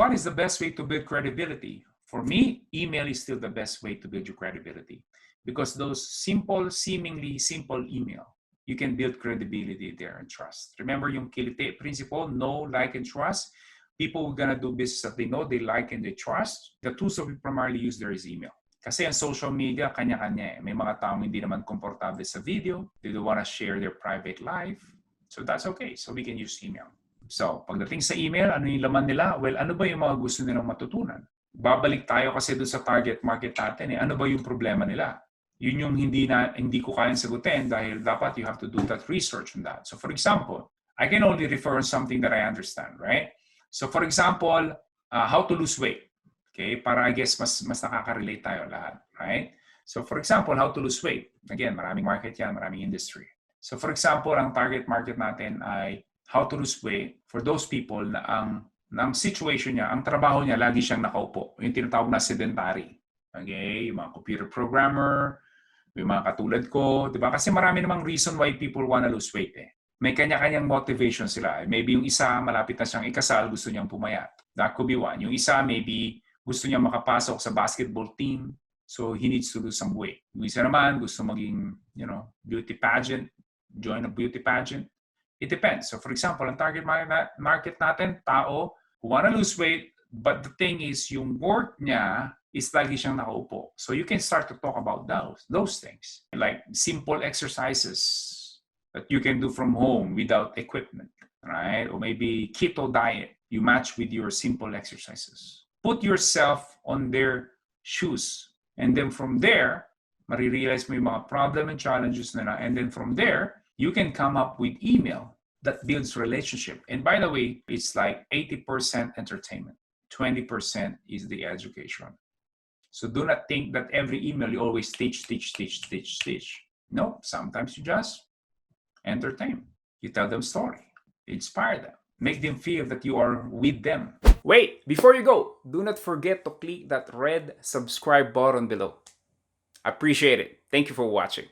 what is the best way to build credibility? For me, email is still the best way to build your credibility because those seemingly simple email, you can build credibility there and trust. Remember yung kilite principle, know, like, and trust. People who are gonna do business that they know, they like, and they trust. The tools that we primarily use there is email. Kasi ang social media, kanya-kanya eh. May mga taong hindi naman komportable sa video. They don't wanna share their private life. So that's okay. So we can use email. So, pagdating sa email, ano yung laman nila? Well, ano ba yung mga gusto nilang matutunan? Babalik tayo kasi doon sa target market natin eh. Ano ba yung problema nila? Yun yung hindi ko kayang sagutin dahil dapat you have to do that research on that. So, for example, I can only refer on something that I understand, right? So, for example, how to lose weight. Okay, para I guess mas nakaka-relate tayo lahat, right? So for example, how to lose weight. Again, maraming market yan, maraming industry. So for example, ang target market natin ay how to lose weight for those people na ang situation niya, ang trabaho niya, lagi siyang nakaupo. Yung tinatawag na sedentary. Okay, yung mga computer programmer, yung mga katulad ko, di ba? Kasi marami namang reason why people wanna lose weight eh. May kanya-kanyang motivation sila. Maybe yung isa, malapit na siyang ikasal, gusto niyang pumayat. That could be one. Yung isa, maybe gusto niya makapasok sa basketball team, so he needs to lose some weight. Yung isa naman, gusto maging, beauty pageant, join a beauty pageant. It depends. So for example, ang target market natin, tao who wanna lose weight, but the thing is, yung work niya is lagi siyang nakaupo. So you can start to talk about those things. Like simple exercises that you can do from home without equipment, right? Or maybe keto diet, you match with your simple exercises. Put yourself on their shoes. And then from there, marirealize mo yung mga problem and challenges nila. And then from there, you can come up with email that builds relationship. And by the way, it's like 80% entertainment. 20% is the education. So do not think that every email you always teach. No, sometimes you just entertain. You tell them story. Inspire them. Make them feel that you are with them. Wait, before you go, do not forget to click that red subscribe button below. Appreciate it. Thank you for watching.